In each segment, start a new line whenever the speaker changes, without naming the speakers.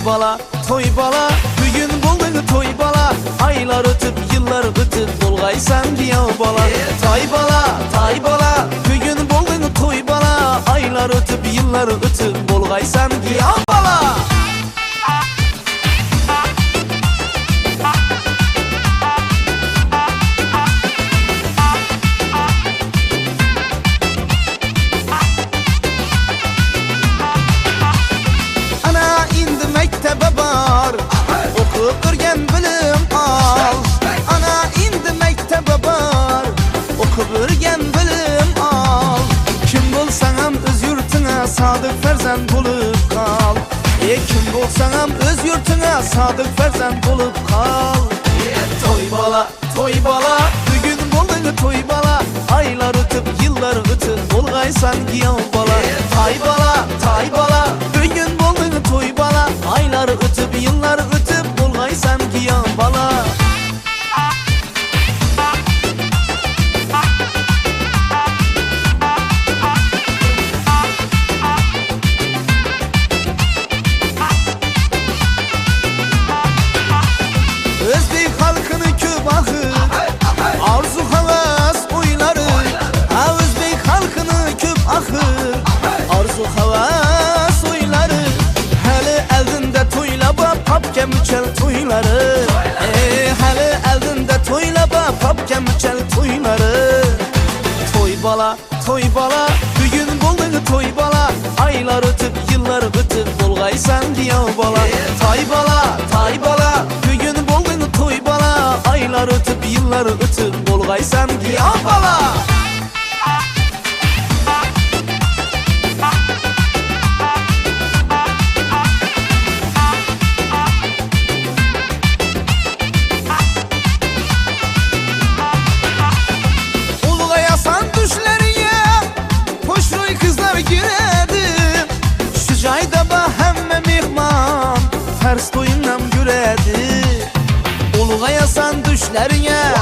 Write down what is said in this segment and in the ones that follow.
toy bala, bugün buldun toy bala. Aylar ötüp, yıllar ötüp, bulgaysan diye bala. Tay bala, bugün buldun toy bala. Aylar ötüp, yıllar ötüp, bulgaysan diye bala. Mektebe bar, okup örgen bilim al. Ana indi mektebe bar, okup örgen bilim al. Kim bolsaňam öz yurtuna sadyk ferzand bolup kal. Kim bolsaňam öz yurtuna sadyk ferzand bolup kal. Toy bala, bugün buldun toy bala. Aylar ötüp, yıllar ötüp, bulgaysan giyav bala. Tay bala, bugün buldun toy bala. Aylar ötüp, yıllar ötüp, bulgaysan giyav bala. Özbek halkını köp ahır, arzu havas oyları. Özbek halkını köp ahır, arzu havas oyları. Hele eldinde toylaba papke müçel toyları. Hele eldinde toylaba papke müçel toyları. Toy bala, bugün buldun toy bala. Aylar ötüp, yıllar ötüp, bulgaysan diye bala. Tay bala, bugün buldun toy bala. Aylar ötüp, yıllar ötüp, bulgaysan diye bala. Ters toyunam güredi, uluğa yasan düşlerine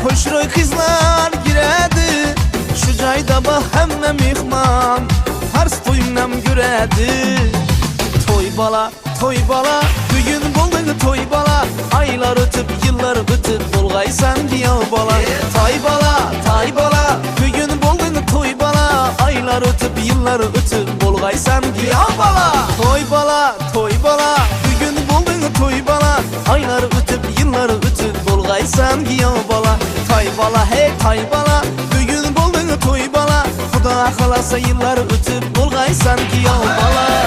hoşroy kızlar giredi. Şu cayda bah hemme mihman, ters toyunam güredi. Toy bala, bugün buldun toy bala. Aylar ötüp, yıllar ötüp, bulgaysan diye bala. Tay bala, bugün buldun toy bala. Aylar ötüp, yıllar ötüp, bulgaysan diye bala. Toy bala, bugün buldun toy bala. Aylar ötüp, yıllar ötüp, bulgaysan diye bala. Tay bala, bugün buldun toy bala. Xuda xalasa yıllar ötüp, bulgaysan diye bala.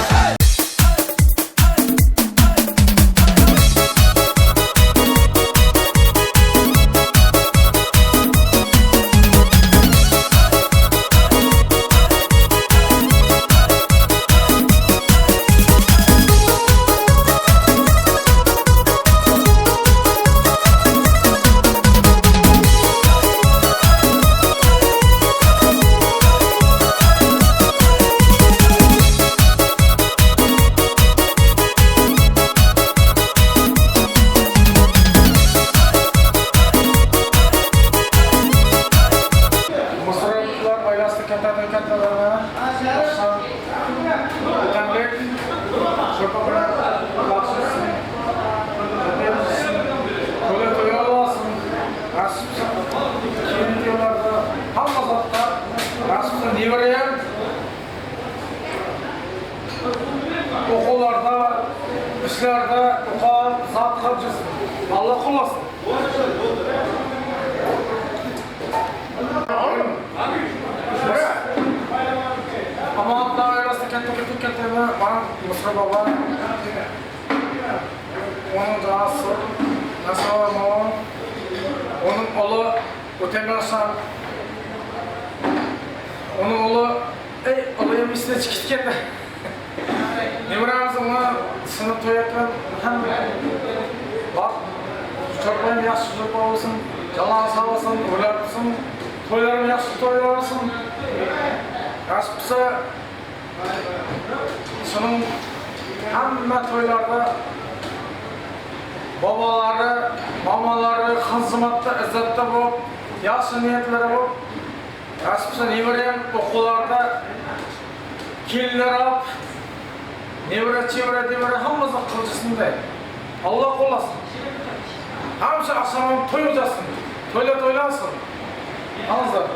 Okullarda, işlerde, okan, zat harcısın. Allah kulasın. Ama hatta arasında kentime bana Mısır Baba, onun dağısı, Nasıl onun oğlu Ötemir Hasan, onun oğlu, olayım üstüne çıkıştı kendi. Nevra'mız ona sınıf toyaklar hem bak, çorbayım yaşlı çorba olsun, yalan sağ olsun, oylarsın, toylarım yaşlı toylar olsun. Yaşlısa, şunun hemen toylarda babaları, mamaları, hızımatta, izzatta bu, yaşlı niyetleri bu. Yaşlısa Nevra'm okullarda kirliler alıp, nevre, çevre, devre hammamızın kılıcısında. Allah kollasın. Hamısı akşamın toy olacasın. Toylasın. Anladınız.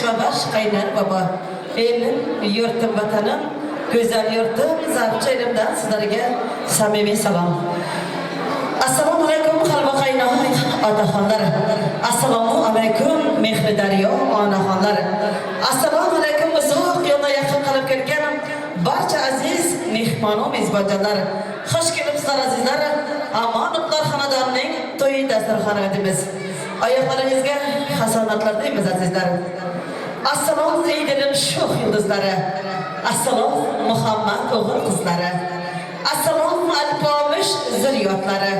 Çabaş Kaynar Baba. Elim, yurtum, vatanım, güzel yurtum, zavçı elimden sizlerge samimi salam. Assalamu alaikum halva kaynağı adahanlar. Assalamu alaikum mehri daryo anahanlar. Assalamu alaikum uzak yola yakın kalıp gelgen barcha aziz mehmanu mezbacanlar. Hoş gelipsizler azizler. Amanıtlar xonadonning to'y dasturxoni deymiz. Oyoqlaringizga hasanatlar deymiz azizlar. Assalom eydilim sho'x yulduzlari. Assalom Muhammad o'g'il qizlari. Assalom alpomish zurriyotlari.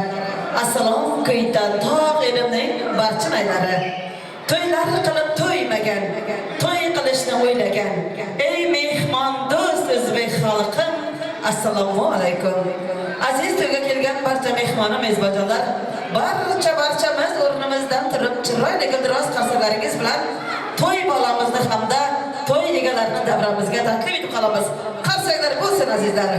Assalom kuydan tog' elimning barcha naylari. To'ylar qilib to'ymagan, to'y qilishni o'ylagan. Ey mehmon do'st o'zbek xalqim, assalomu alaykum. Aziz to'yga kelgan barcha mehmonu mezbonlar, barchamiz o'rnimizdan turib chiroyli guldiroz qarsalaringiz bilan to'y bolamizni hamda to'y egalarini davramizga taklif etib qolamiz. Qarsaklar bo'lsin azizlar.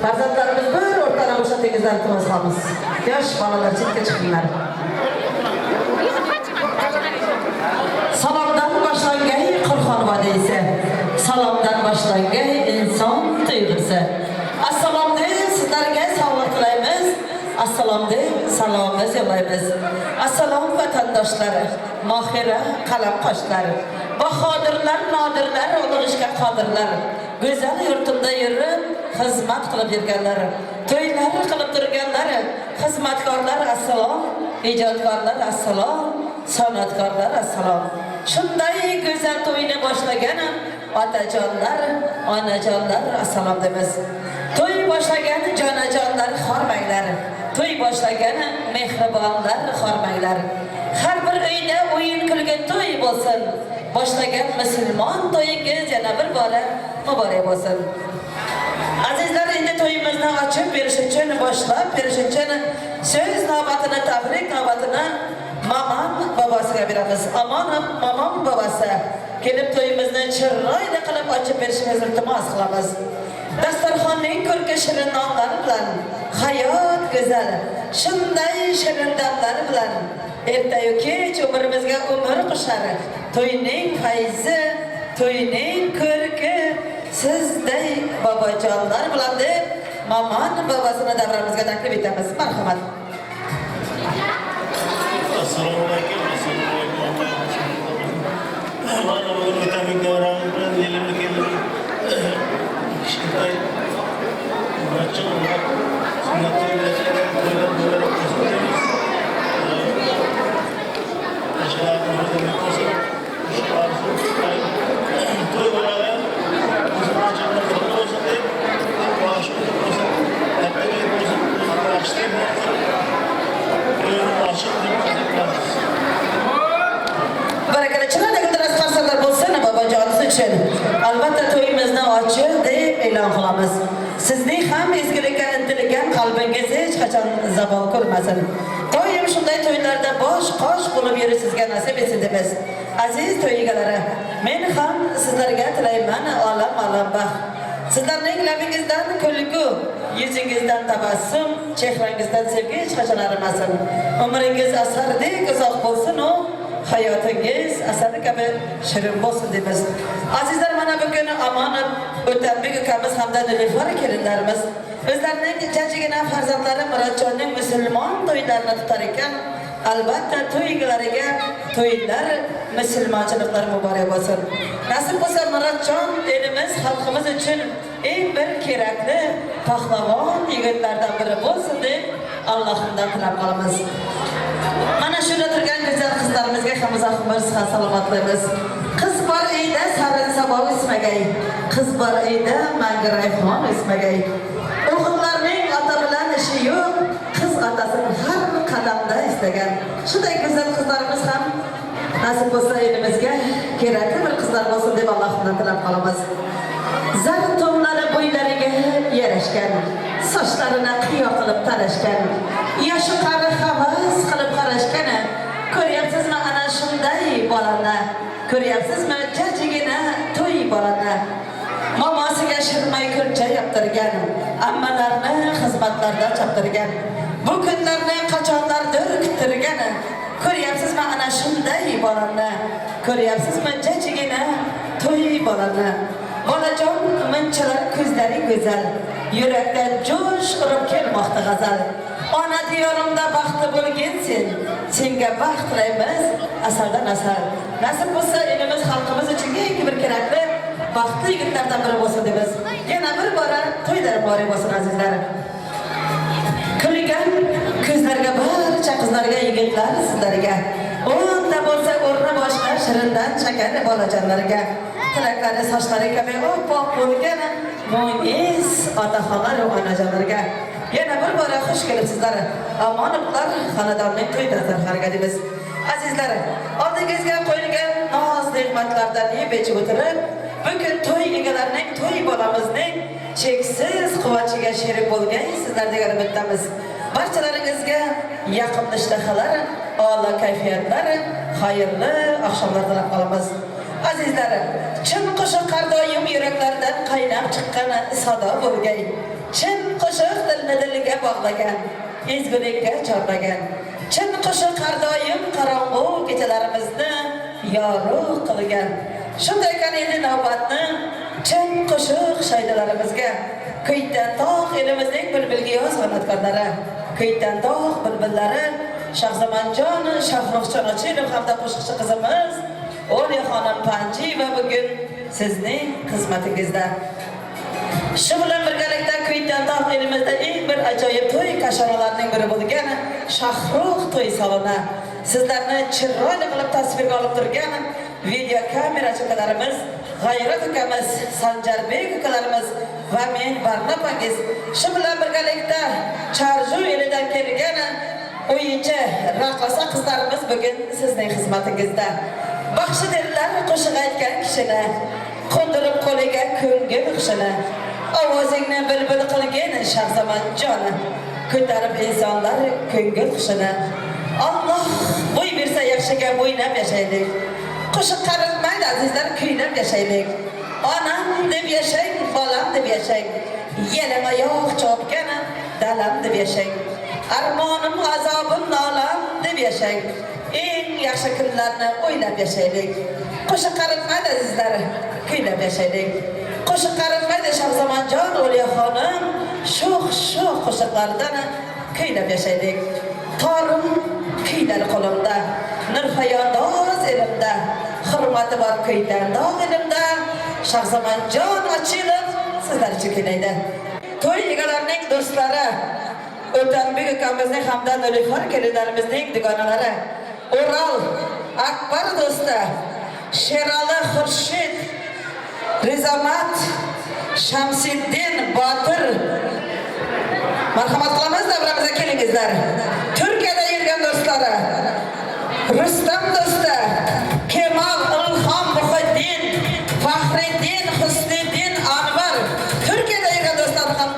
Farzandlarimiz bir o'rtana o'sha tegizdan qilamiz. Yosh bolalar chetga chiqinglar. Salomdan boshlangan Qur'on vadisi. Salomdan boshlangan inson tuyg'usi. Assalom deb sizlarga sog'lik tilaymiz. Assalom deb salomimiz yo'llaymiz. Assalom vatandoshlar, mohira qalam qoshlar, bahodirlar, nodirlar, ulug'ishga qodirlar. Güzel yurtimda yurib xizmat qilib yurganlar, to'ylar qilib turganlar, xizmatkorlar assalom, ijodkorlar assalom, san'atkorlar assalom. Shunday go'zal to'yni boshlagan otajonlar, onajonlar assalom deymiz. To'y boshlagan jonajonlar xormanglar, to'y boshlagan mehribonlar xormanglar. Har bir uyda o'yin kulgan to'y bo'lsin. Boshlagan musulmon to'yingiz yana bir bora muborak bo'lsin. Azizlar, endi to'yimizni ochib berish uchun, boshlab berish uchun so'z navbatini, tabrik navbatini mamam bobosiga beramiz. Mamam bobosi kelib to'yimizni chiroyli qilib ochib berishingizni iltimos qilamiz. Dasturxonning ko'rki shirin nonlari bilan, hayot go'zal, shunday shirin damlari bilan ertayu kech umrimizga umr qo'shar. To'yning fayzi, to'yning ko'rki sizday bobojonlar bilan deb mamon bobosini davramizga taklif etamiz. Marhamat.
Assalomu alaykum. Mana bu o'taming davram bilan yelimni keldim. Kichkina barcha sunnatlarga to'ylar muborak bo'lsin.
Albatta to'yimizni ochib deb e'lon qilamiz. Sizning ham ezgulikka intilgan qalbingiz hech qachon zavol ko'rmasin. Doim shunday to'ylarda bosh-qosh bo'lib yurisizga nasib etsin deb. Aziz to'y egalari, men ham sizlarga tilayman olam baxt. Sizlarning labingizdan kulgu, yuzingizdan tabassum, chehrangizdan sevgi hech qachon arimasin. Umringiz asardek uzoq bo'lsin-u, hayotingiz asari kabi shirin bo'lsin deymiz. Azizlar, mana bugun Amonat O'tambek ukamiz hamda Nilufar kelinlarimiz o'zlarining jajjigina farzandlari Murodjonning musulmon to'ylarini tutar ekan. Albatta to'y egalariga to'ylar musulmonchiliklar muborak bo'lsin. Nasib bo'lsa Murodjon elimiz, xalqimiz uchun eng bir kerakli pahlavon yigitlardan biri bo'lsin deb Allohdan tilab qolamiz. Mana shunda turgan go'zal qizlarimizga ham uzoq salomatlaymiz. Qiz bor uyda sarin sabo o'smagay, qiz bor uyda mangi rayhon o'smagay. O'g'illarning ota bilan ishi yo'q, qiz otasini har qadamda istagan. Shunday go'zal qizlarimiz ham nasib bo'lsa elimizga kerakli bir qizlar bo'lsin deb Allohdan tilab qolamiz. Zar tomlari bo'ylariga yarashgan, sochlarini qiyo qilib talashgan, yoshi qari havas qilib qarashgan. Ko'ryapsizmi ana shunday bolani? Ko'ryapsizmi jajjigina to'y bolani? Mamasiga shirmay kulcha yaptirgan, ammalarni xizmatlarda choptirgan, bu kunlarni qachonlardir kuttirgan. Ko'ryapsizmi ana shunday bolani? Ko'ryapsizmi jajjigina to'y bolani? Bolajon munchalar ko'zlari go'zal, yurakdan jo'sh urib kelmoqda g'azal. Ona diyorimda baxtli bo'lgin senga baxt tilaymiz asaldan asal. Nasib bo'lsa elimiz xalqimiz uchun eng bir kerakli baxtli yigitlardan biri bo'lsin deb. Yana bir bora to'ylar muborak bo'lsin azizlar. Kulgan ko'zlarga barcha qizlarga, yigitlar sizlarga, o'nda bo'lsa o'rni boshqa shirindan chakar bolajonlarga, tilaklari sochlari kabi oppoq bo'lgan mo'ynis otaxonlar va onajonlarga yana bir bora xush kelibsizlar. Amonatlar xonadonning to'y dasturxoniga deymiz. Azizlar, oldingizga qo'yilgan noz ne'matlardan yeb ichib o'tirib, bugun to'y egalarining, to'y bolamizning cheksiz quvonchiga sherik bo'lgan sizlar degan umiddamiz. Barchalaringizga yoqimli ishtahalar, a'lo kayfiyatlar, xayrli oqshomlar tilab qolamiz. Azizlar, chin qo'shiq har doim yuraklardan qaynab chiqqan sado bo'lgan, chin qo'shiq dilni diliga bog'lagan, ezgulikka chorlagan, chin qo'shiq har doim qorong'u kechalarimizni yorug' qilgan. Shunday ekan endi navbatni chin qo'shiq shaydalarimizga, Kuydan tog' elimizning bilbilgiyoz san'atkorlari, Kuydan tog' bilbillari Shahzamanjon, Shahroxjon Ochilov hamda qo'shiqchi qizimiz Oliyaxonim Panjiyeva bugun sizning xizmatingizda. Shu bilan birgalikda Kuydan tog' elimizda eng bir ajoyib to'y kashanalarining biri bo'lgan Shahrox to'y saloni sizlarni chiroyli qilib tasvirga olib turgan video kamerachi ukalarimiz, G'ayrat ukamiz, Sanjarbek ukalarimiz va men Barnopangiz. Shu bilan birgalikda Charju elidan kelgan o'yinchi raqosa qizlarimiz bugun sizning xizmatingizda. Baxshi derlar qo'shiq aytgan kishini, qo'ndirib qo'liga ko'ngil qushini, ovozingni bilbil qilgin Shahzamanjon, ko'tarib insonlar ko'ngil qushini. Alloh bo'y bersa yaxshiga bo'ynab yashaylik. Qo'shiq qarilmaydi azizlar, kuylab yashaylik. Onam deb yashang, bolam deb yashang, yelim oyoq chopgan dalam deb yashang, armonim azobim nolam deb yashang. Eng yaxshi kunlarni o'ylab yashaylik. Qo'shiq qarilmaydi azizlar, kuylab yashaylik. Qo'shiq qarilmaydi Shahzamanjon Oliyaxonim sho'x qo'shiqlardan kuylab yashaylik. Torim kuylar qo'limda, nurfayodoz elimda, hurmati bor kuydan dog' elimda. Shahzamanjon Ochilov sizlar uchun kuylaydi. To'y egalarining do'stlari, O'tambek ukamizning hamda Nilufar kelinlarimizning dugonalari, O'ral Akbar do'sti, Sherali Xurshid, Rizomat Shamsiddin Botir, marhamat qilamiz, davramizga kelingizlar. Turkiyada yurgan do'stlari, Rustam do'sti, Kemal Ilhom Muhiddin, Faxriddin Husniddin Anvar, Turkiyada yurgan do'stlar ham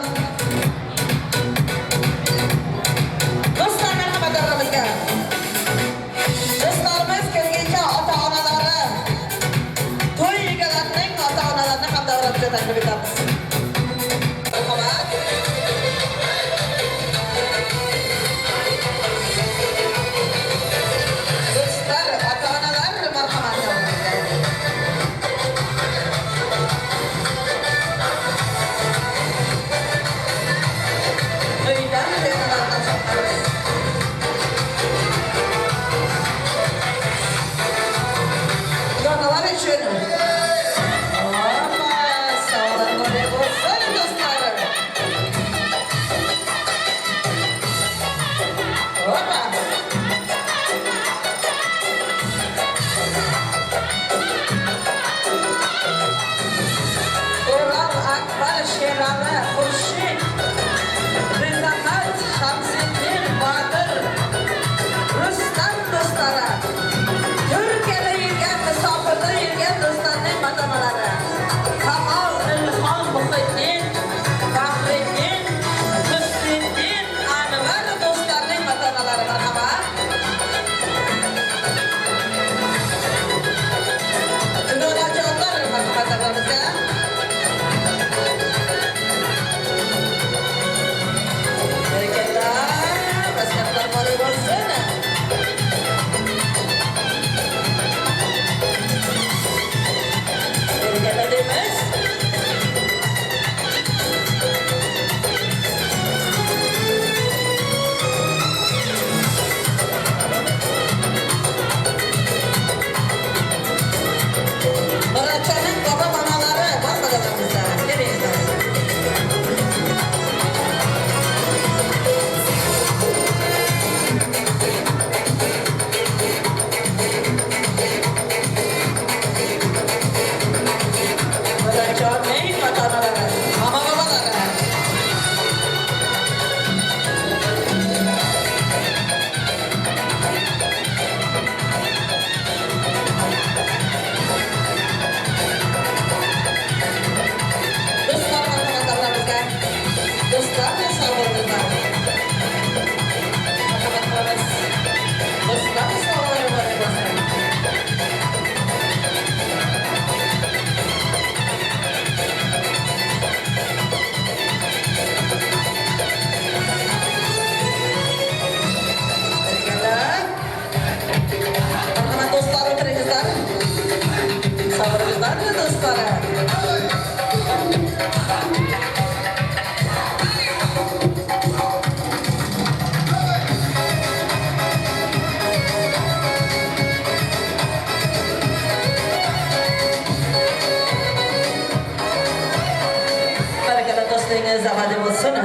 oilangiz abadiy bo'lsin.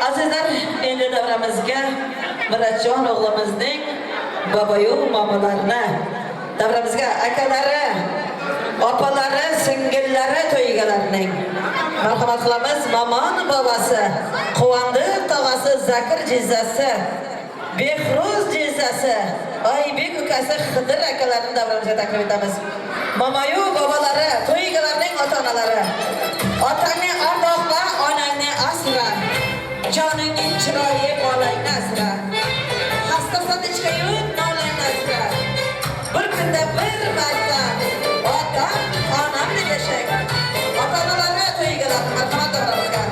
Azizlar, endi davramizga Muratjon o'g'limizning boboyu momalarini, davramizga akalari, opalari, singillari to'ygalarining marhamat qilamiz. Momon bobasi, Quvandiq tog'asi, Zakir jizzasi, Behruz jizzasi, Oybek ukasi Xidir akalarini davramizga taklif etamiz. Momayu bobolari, to'ygalarining ota-onalari, otangni ardoqla, onangni asra, joningning chiroyi bolangni asra, xastasan ichkayu nolangni asra. Bir kunda bir marta otam, onam deb yashang. Ota-onalarga to'ygalarni marhamat davramizga.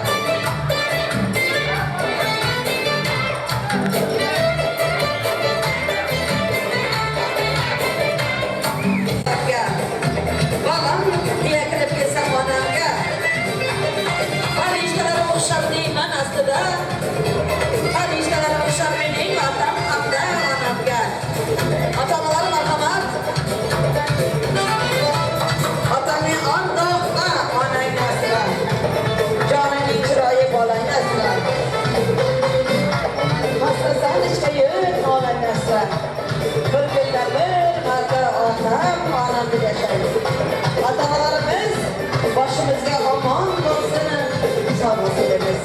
Balam diye kirib kelsam onamga, farishtalar o'xshab deyman aslida, farishtalar o'xshab mening otam hamda onamga. Ota-onalar marhamat. Otangni ondoqla, onangni asra, joningning chiroyi bolangni asra, xastasan ichkayu nolangni asra. Bir kunda bir marta otam, onam deb yashaydi. Ota-onalarimiz boshimizga omon bo'lsin, sog' bo'lsin deymiz.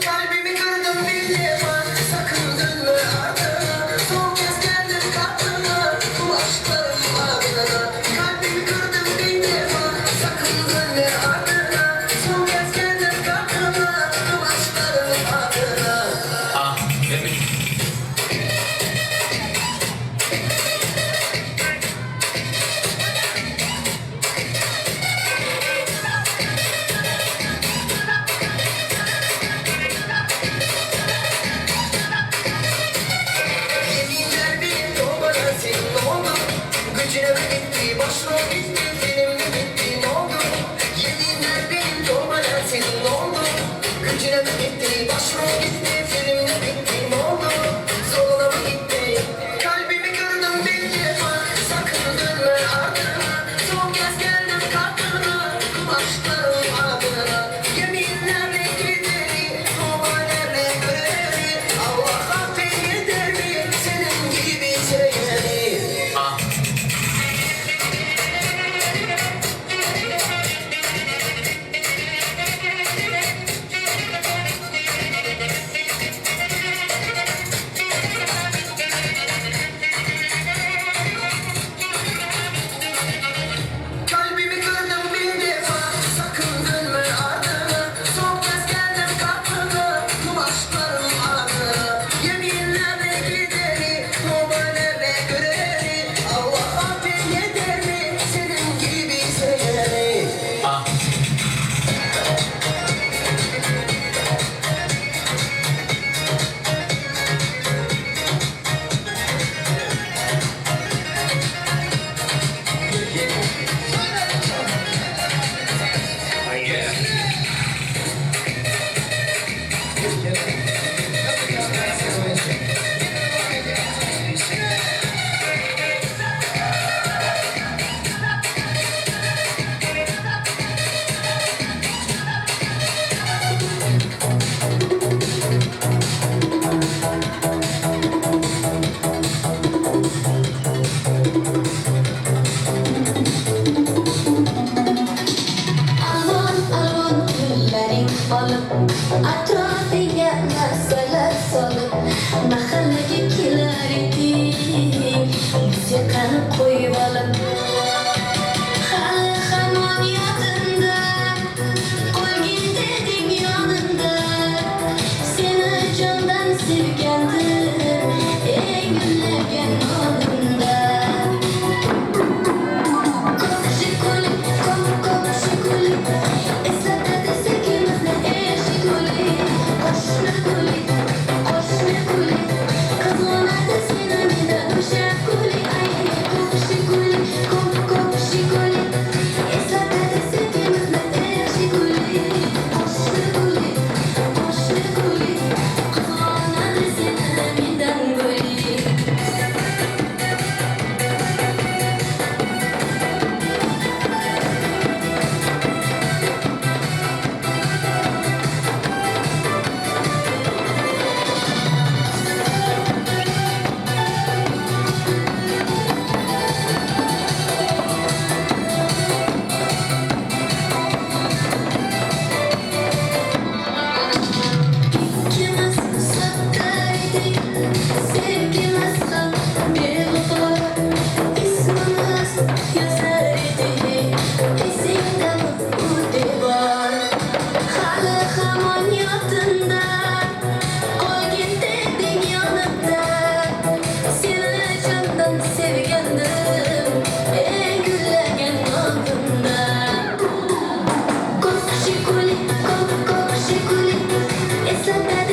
Kalbimi kırdın bir defa, sakın dönme ardına. Son kez geldim kapına, bu aşkların adına. Kalbimi kırdın bir defa, sakın dönme ardına. Son kez geldim kapına, bu aşkların adına. Yeminler bir tomana senin oldu. Gücüne mi bitti, başrol bitti, film mi bitti, ne oldu? Yeminler bir tomana senin oldu. Gücüne mi bitti, başrol bitti, film mi bitti, ne oldu? Zoruna mı gitti? Kalbimi kırdın bir defa, sakın dönme ardına. Son kez geldim kapına, aşkların adına. Yeminlerle gideri, tomanerle göreri. Allah affeder mi senin gibi seveni? Kalbimi kırdım bir defa, sakın dönme ardına. Son kez geldim kapına, tüm aşkların adına. Yeminlerle gideri, tomanerle göreri. Allah affeder mi senin gibi seveni?
Alon güllaring olib atrofiga masalar solib mahallaga kelar edik musiqani qo'yib olib hali hamon yodimda qolgin deding yonimda seni jondan sevgandim eng gullagan oldimda ko'k shikuli ko'k shikuli eslatadi sekimizni eshikuli qo'shni kuli qizg'onadi seni mendan o'sha kuli ay ko'k shikuli ko'k shikuli eslatadi sekimizni eshikuli qo'shni kuli qizg'onadi seni mendan kuli İkimiz uzaktaydık, sevgimiz tam bevafo. İsmimiz yazar idi, esingde bu divar. Hali hamon yodimda, qolgin deding yonimda. Seni jondan sevgandim, eng gullagan oldimda. Ko'k shikuli, ko'k shikuli eslatadi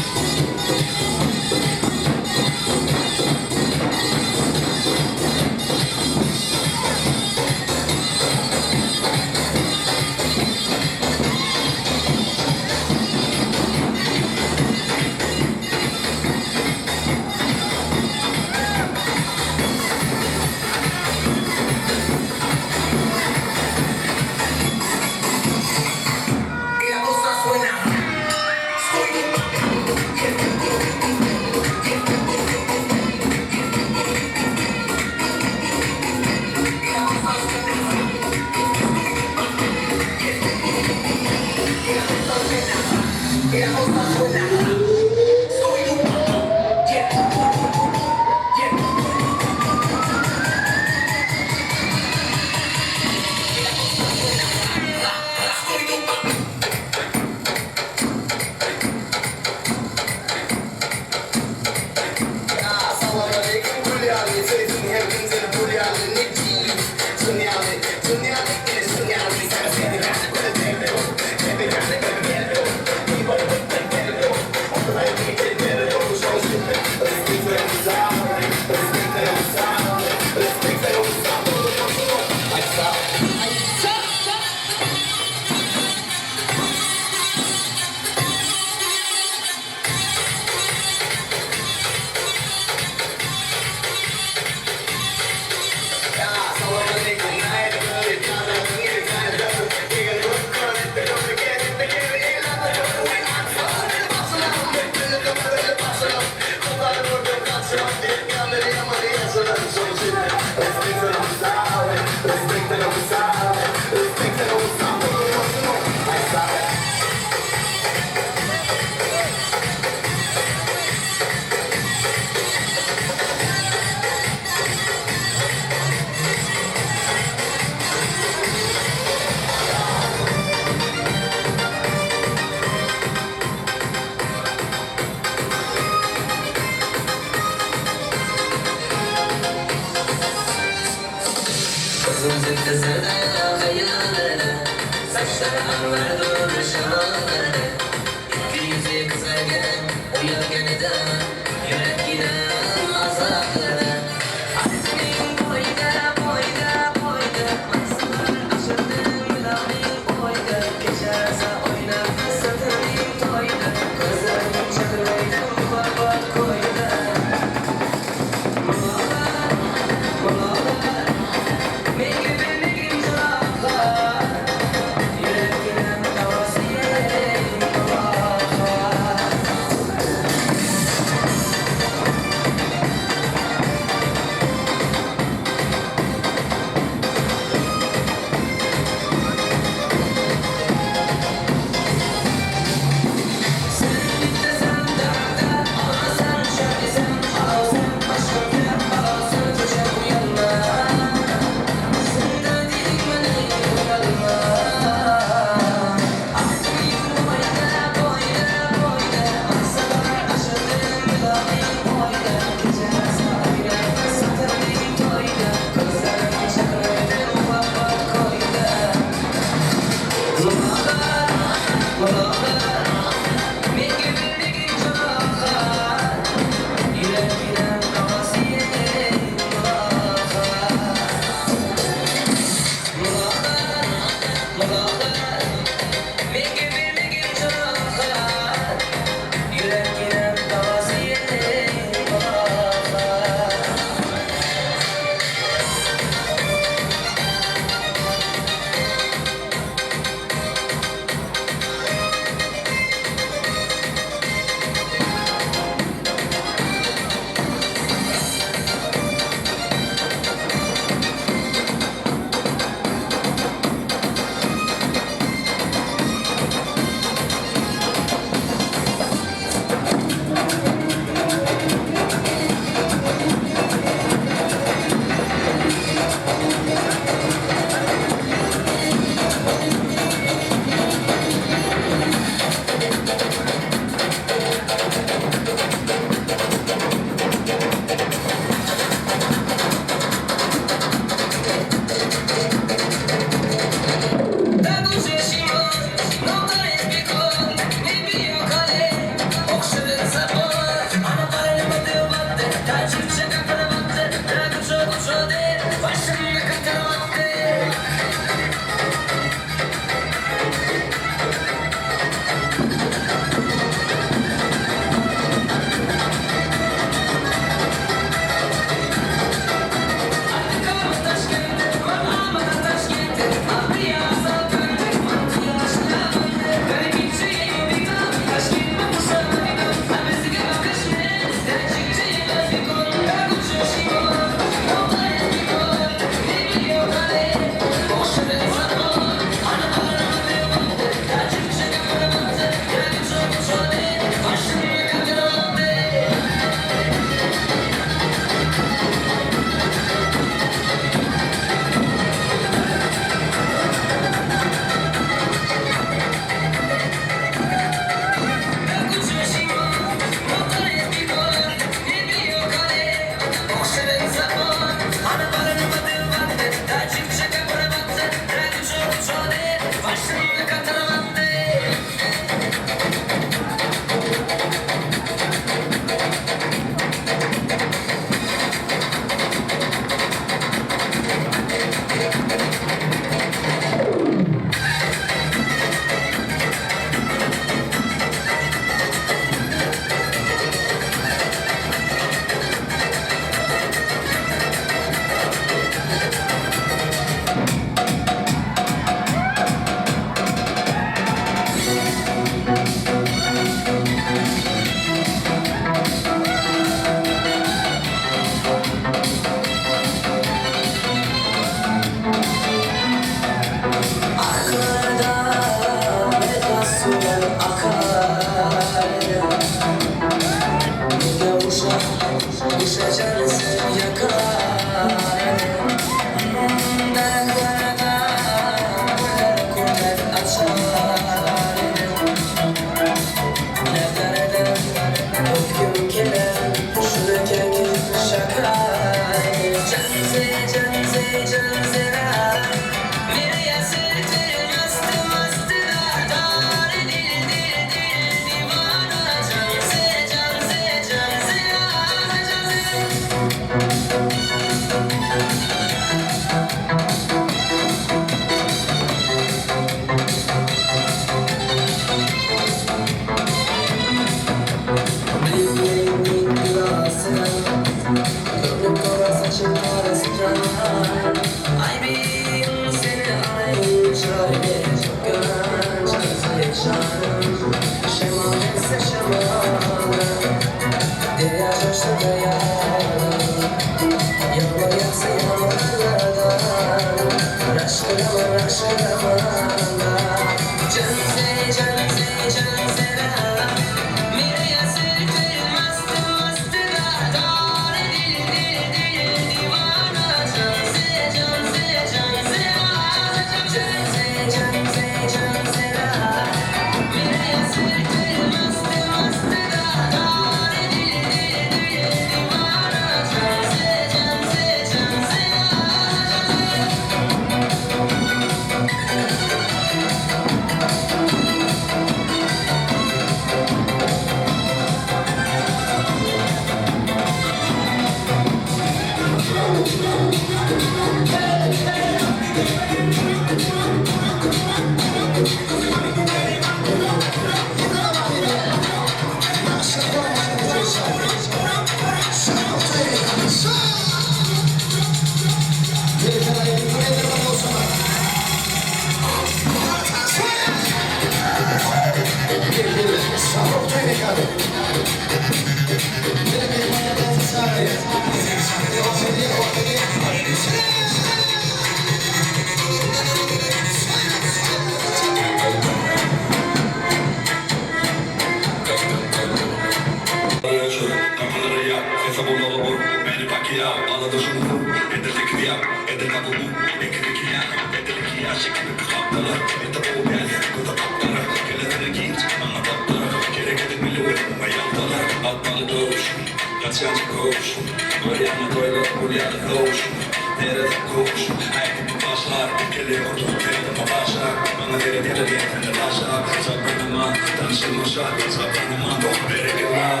Kapıları yak, hesabımda olur. Beni bak ya, ağladı şunu vur. Edirlik ya, edir kapı bu. Ekrik ya, edirlik ya. Şekilli bu kaptalar. Etap o gel, kuda kaptalar. Kelletine git, bana kaptalar. Kere gidip biliyorum, ayaldalar. Atmalı doğuşum, yatsyancı koğuşum. Böyle yana böyle, buraya da doğuşum. Nerede koğuşum, haydi bir başlar. Kele kurtul, verdim başlar. Bana vere vere diyetinde başlar. Saklanıma, tanışılmışa. Saklanıma, doh verebilme.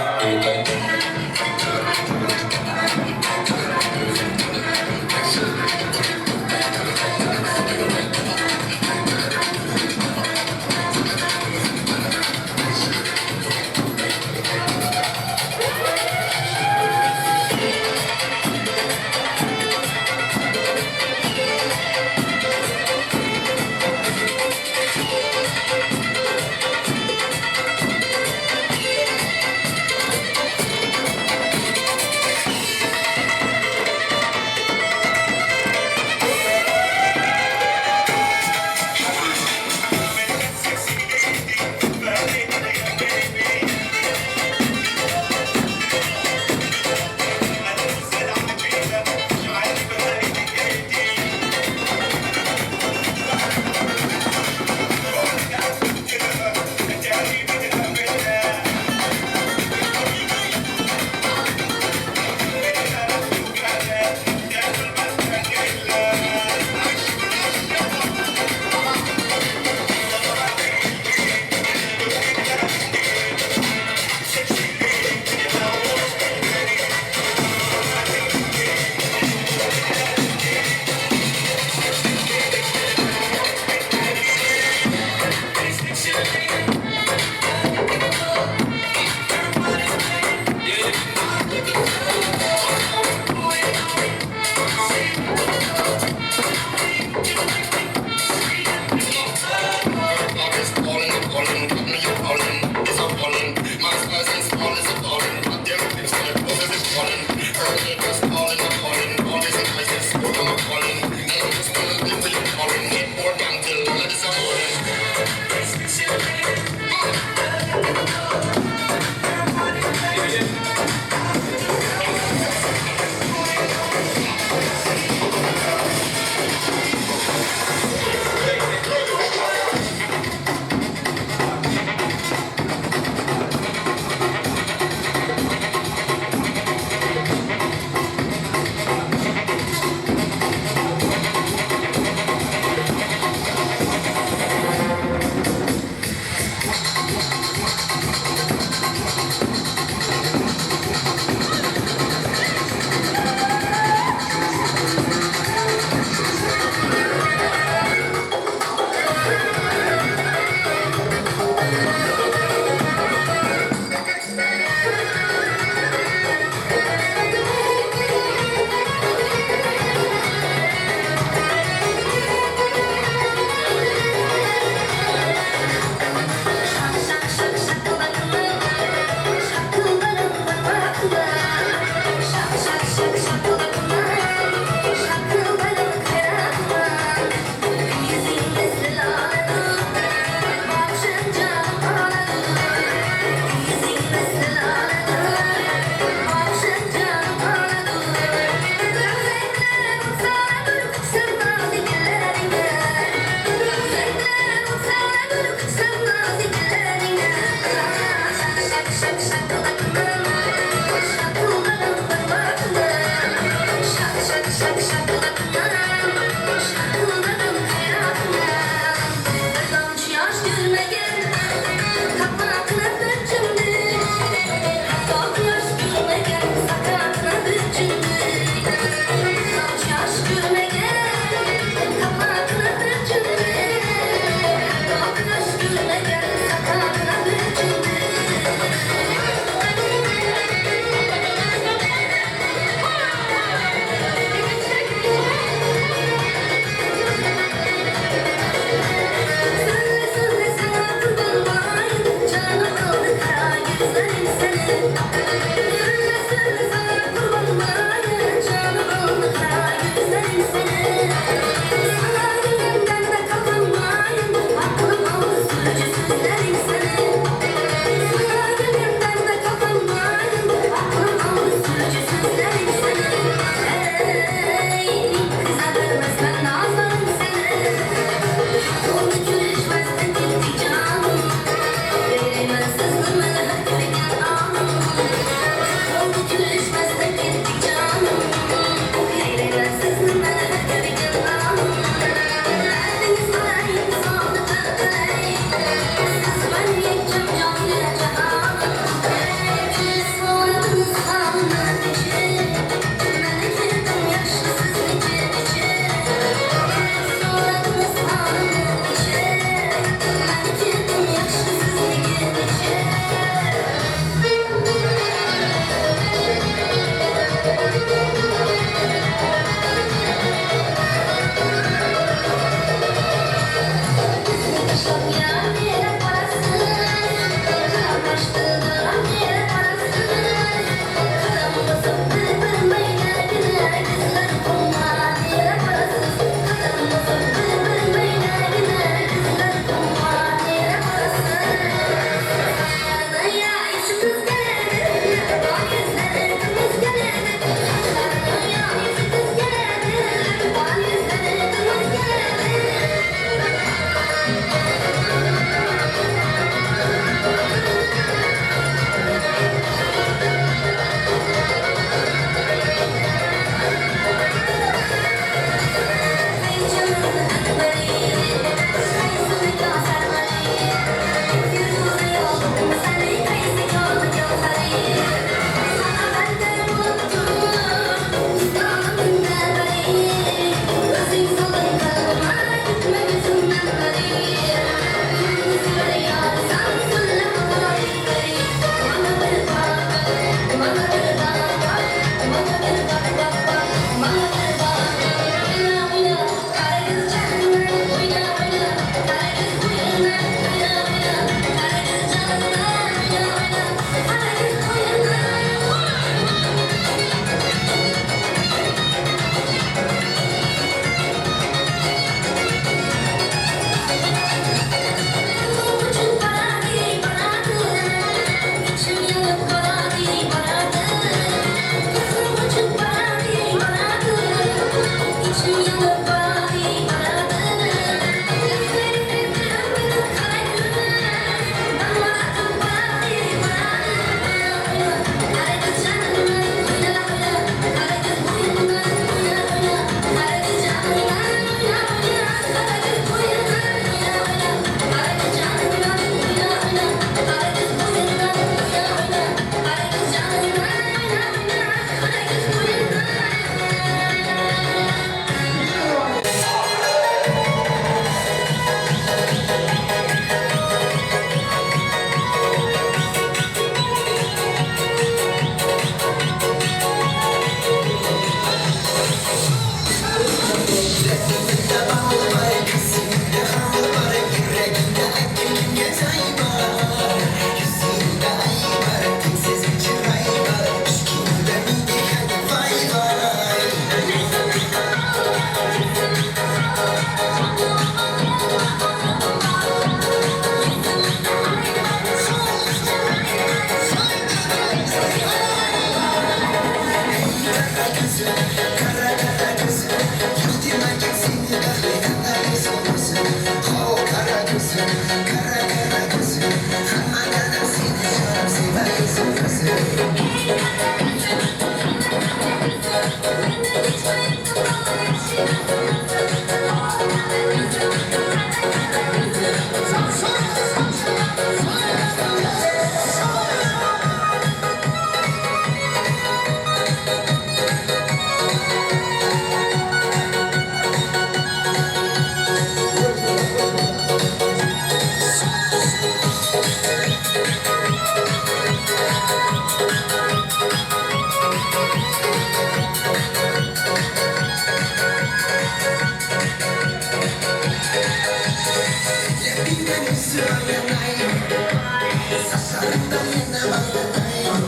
Saçlarından yine bakmayın.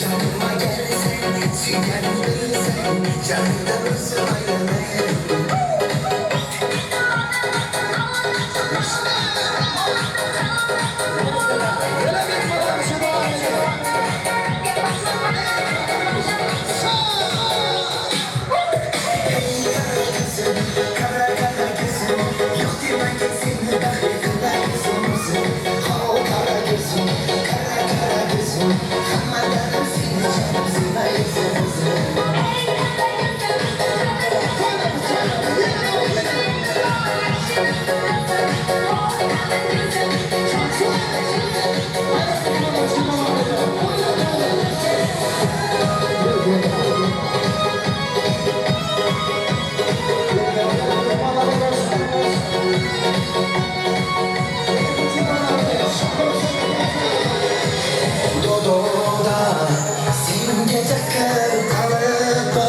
Yanıma gelsen, sinirlendirsen, canımda mısın ayrılmayın. Kara kara gözüm, yok deme kesin, bakır kara gözüm. O kara gözüm, kara kara gözüm, kamalarım seni canım seveyim. Dodo'da simge takar kalıba.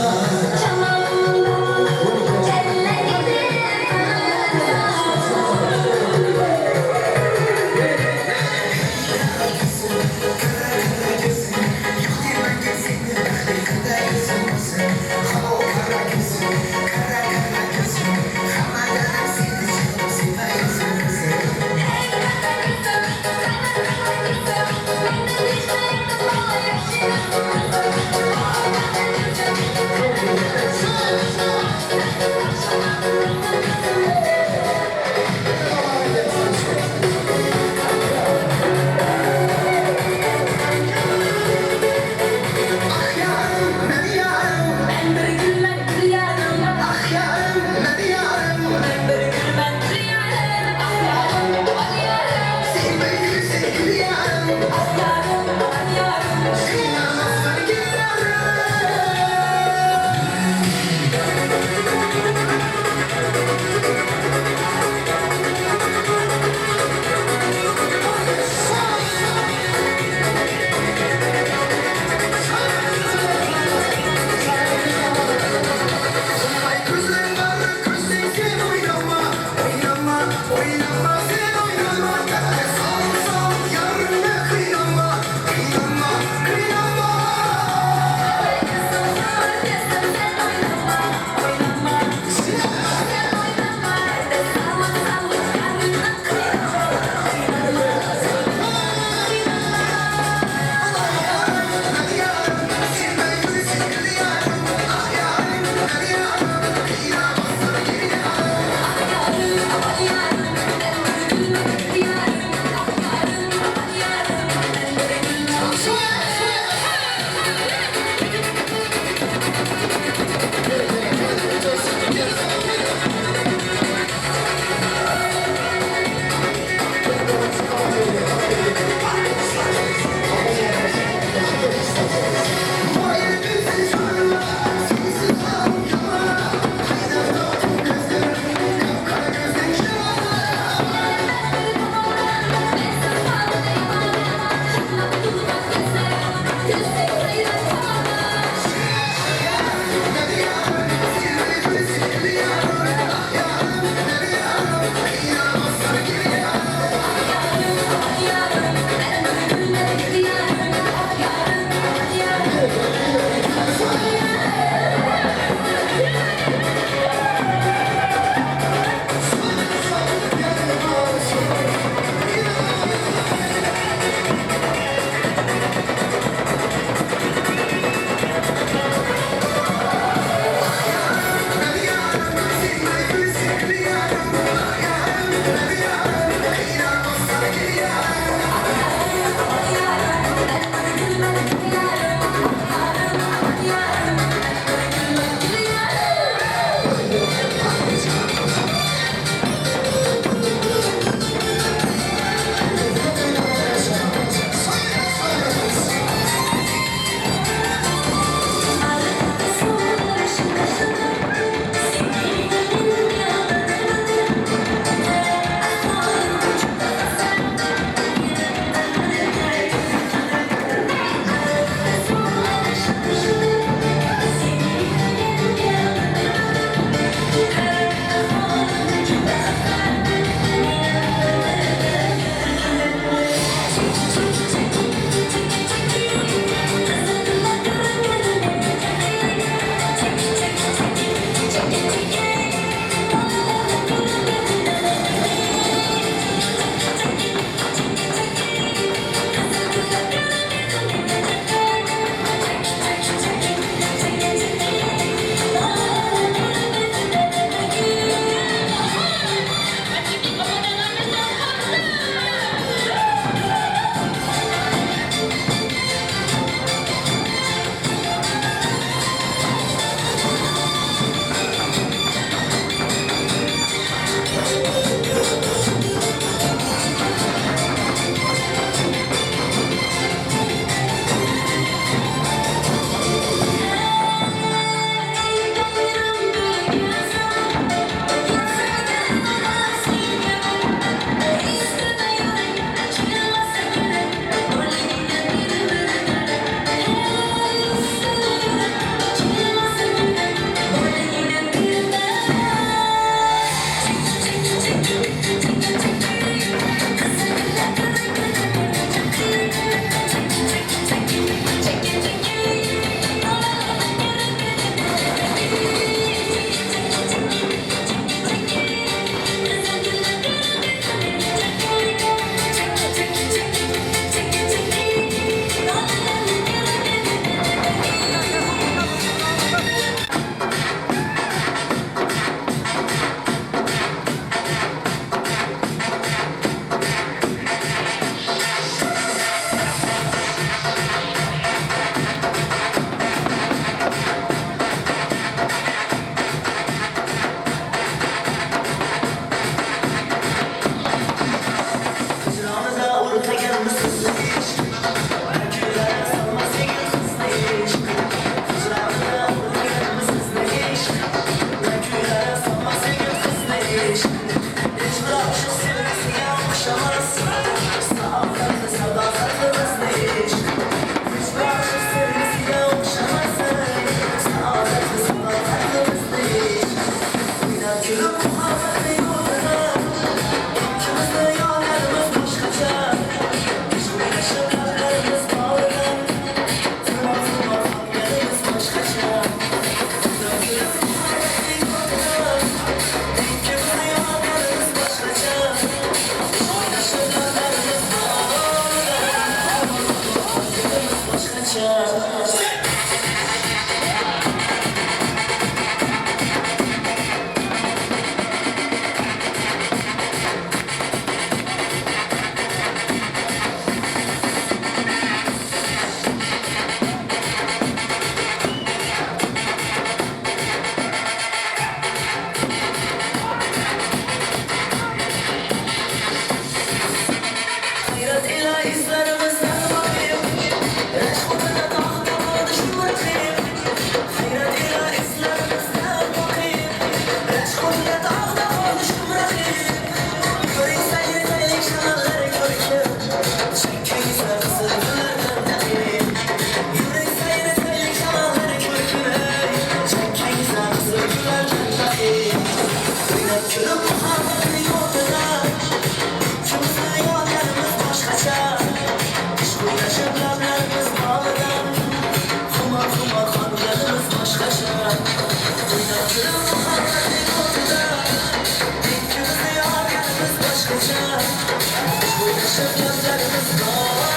gözlerimiz doğal.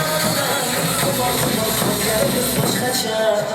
Kumar kumar gözlerimiz başkaça.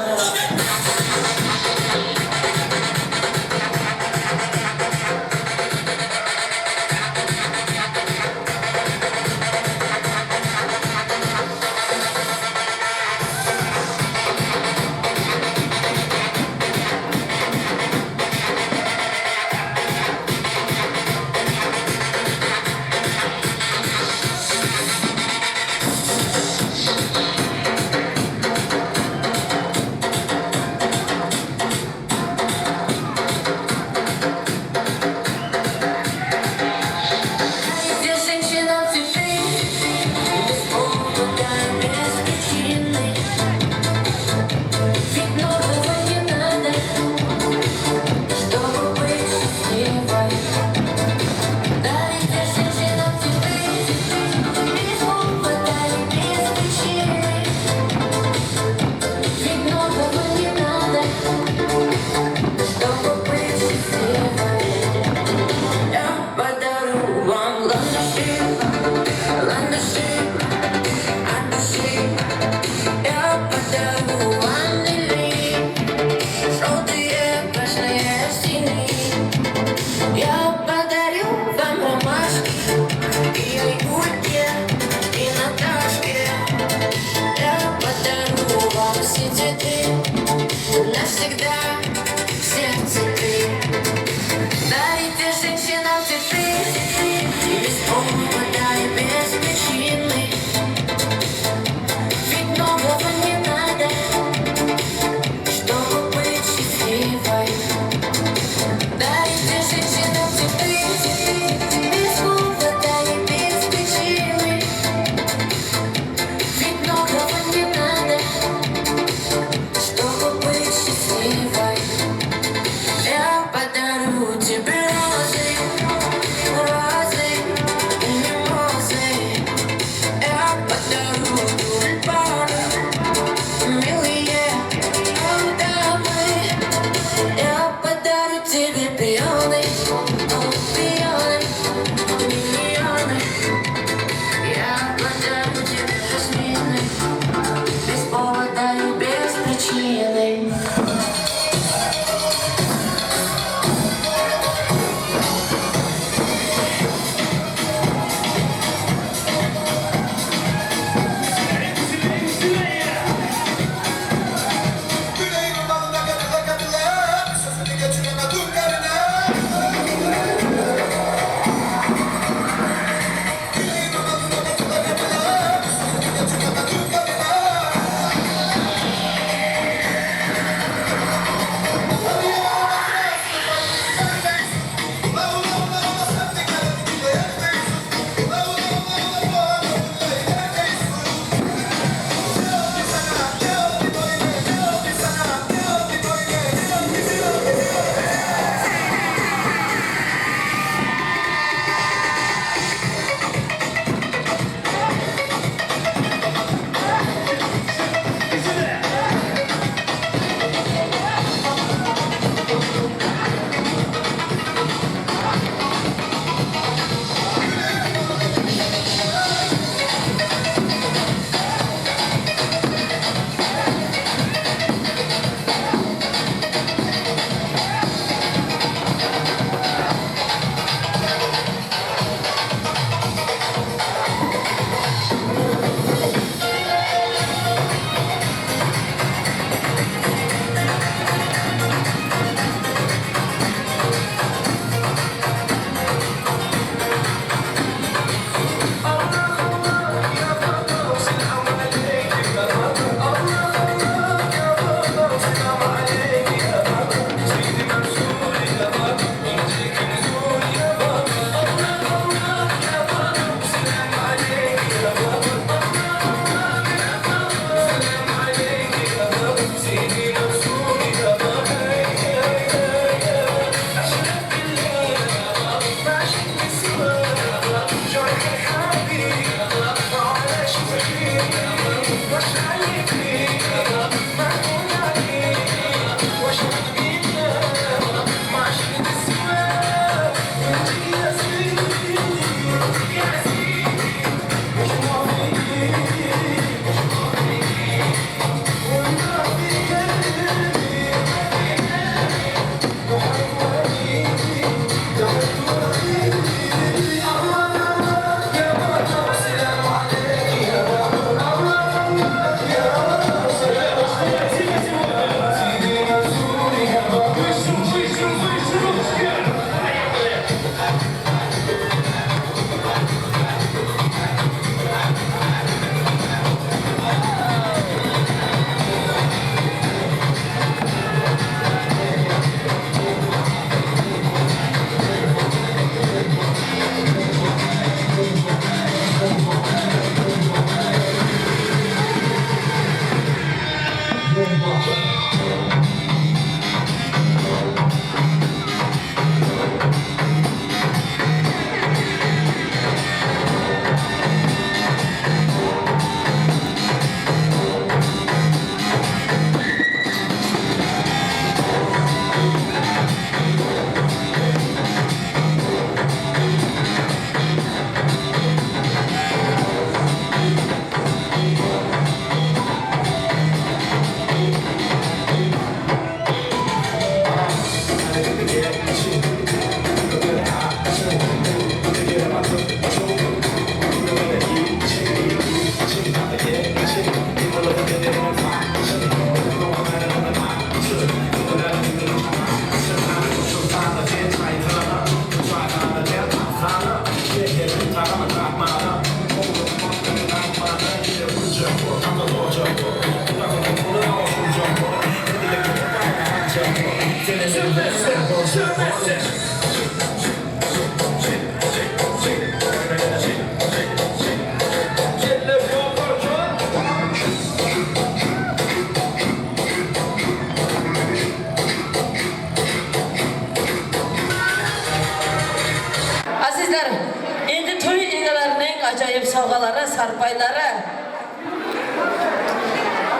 apaylari,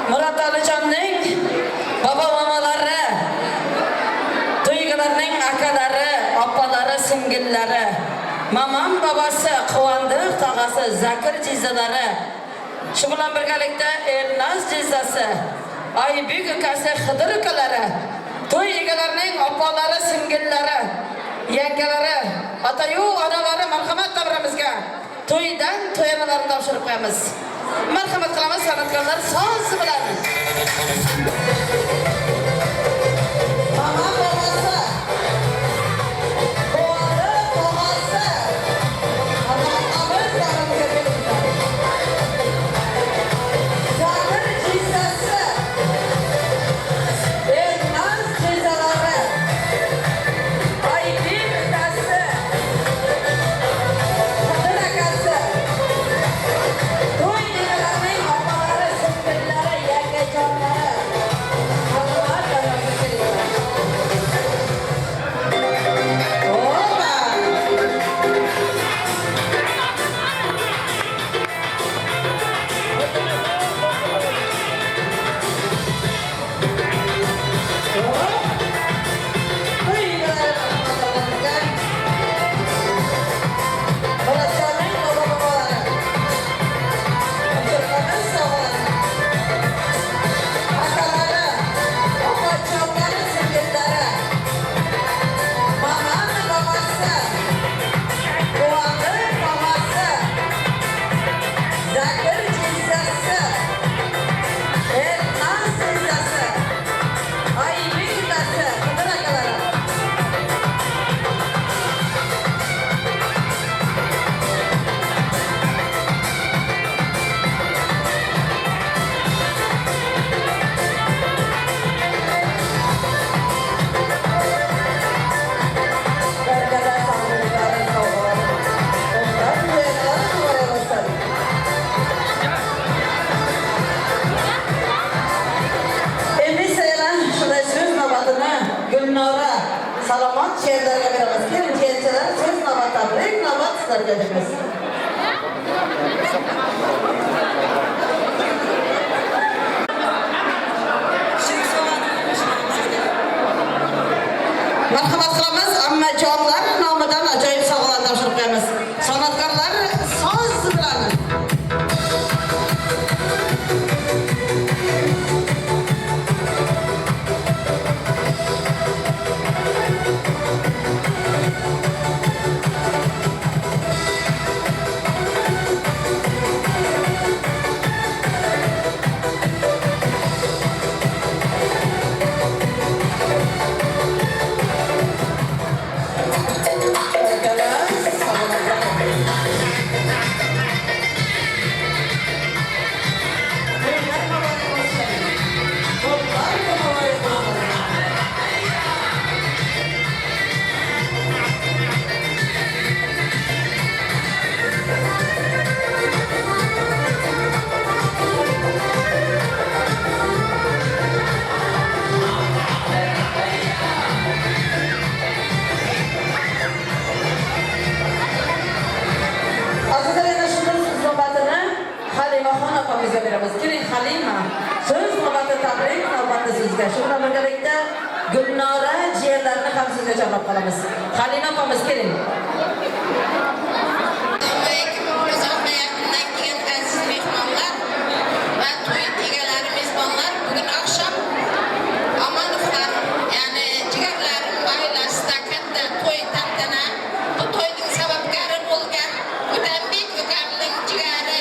Murat Alijonning baba mamalari, To'ygalarning akalari, opalari, singillari, mamam babasi, Quvandiq tog'asi, Zakir jizzalari, shu bilan birgalikda Elnaz jizzasi, Aybek ukasi, Xidir ukalari, to'y egalarining opalari, singillari, yangalari, ota-yu onalari marhamat davramizga to'ydan to'ymalarni topshirib qo'yamiz. Marhamat qilamiz san'atkorlar so'z bilan. Mama babasi, Quvandiq tog'asi, ota-onamiz davramizga kelibdi. Zakir jizzasi, Elnaz jizzalari, Aybek ukasi, Xidir akasi, to'y egalarining opalari, singillari, yangajonlari, marhamat davramizga kelibdi. Zakir jizzasi, Elnaz jizzasi, Aybek ukasi, Xidir akalari. Berkada sambutan sog'lom. To'xtab tuyanalar qo'yaversin. Endi saylan shunday so'z navbatini Gulnora Salomat she'rlarga beramiz. Keling, kelchilar, so'z navbati, ilk navbat sizlarga beramiz. Marhamat qilamiz, ammajonlar nomidan ajoyib sovg'alar topshirib qo'yamiz. San'atkorlar so'z bilan. Halimaxon opamizga beramiz. Keling, Halima. So'z navbati tabrik, navbati sizga. Shu bilan birgalikda Gulnora jiyanlarini ham sizga chaqirib qolamiz. Halima opamiz, keling.
Bugün akşam Amanovlar, yani ciğerlerim ailesinde katta toy tantana, bu toydun sebepkari bo'lgan O'tambek ukamning ciğeri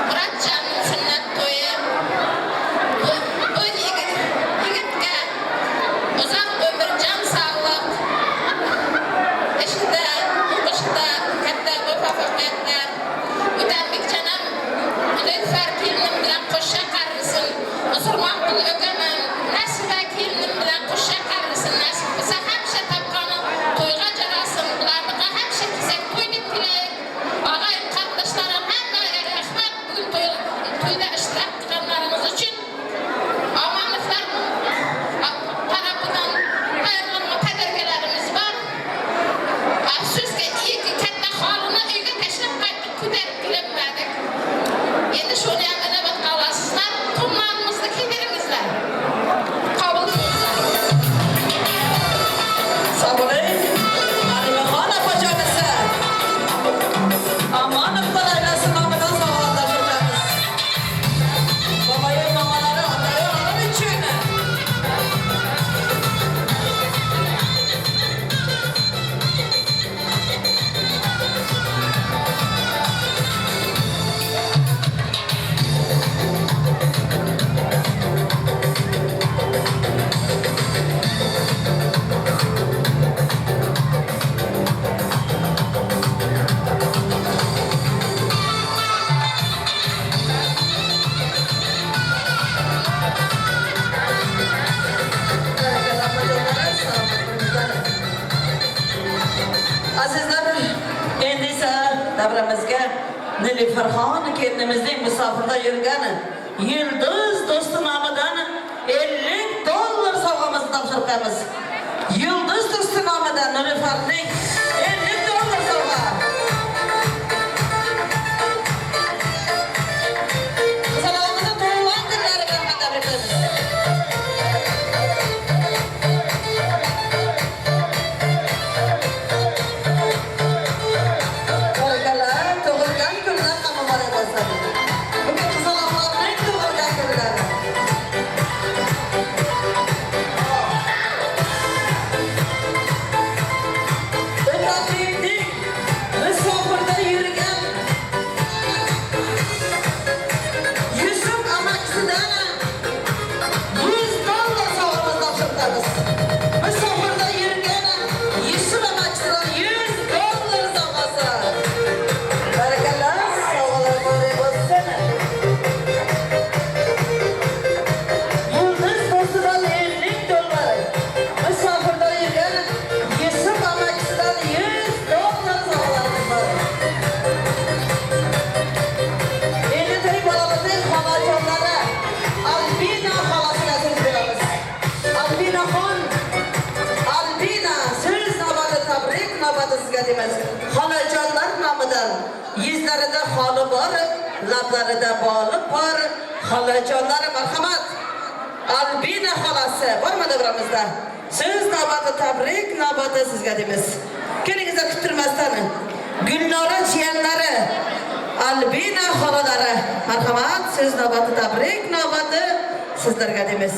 Muratjonning sunnat to'yi. Bu yigitga uzoq umr, jon sog'lik, ishda, o'qishda katta muvaffaqiyatlar. O'tambek jonam Nilufar kelinim bilan qo'shsha qarrisin. Musulmonqul ukamam Nasiba kelinim bilan qo'shsha qarrisin. Nasib bo'lsa hamsha topqani to'yga jarasin. Bularga hamsha kesak to'yib kelay. Og'ay qardoshlarim hammaga rahmat. Bugun to'yda ishtirok qilganlarimiz uchun Amanovlar tarafidan ayrilma qadargalarimiz bor. Afsuski, katta holini uyga tashlab qaytib ko'tarib kelmadik.
kendimizin misafirde yürgeni Yıldız dostu namıdan $50 savgamızı tapşırkamiz. Yıldız dostu namıdan Nilüfer'nin $50 savga. Salamımızı doğulan günleri bilen tebrik ederiz. Xolajonlar nomidan yuzlarida xoli bor, lablarida bog'liq bor. Xolajonlar marhamat. Albina xolasi bormadi biramizda. Siz navbati tabrik, navbati sizga deymiz. Kelingizlar kutirmasdan. Gulnora jiyanlari, Albina xolalari marhamat, siz navbati tabrik, navbati sizlarga deymiz.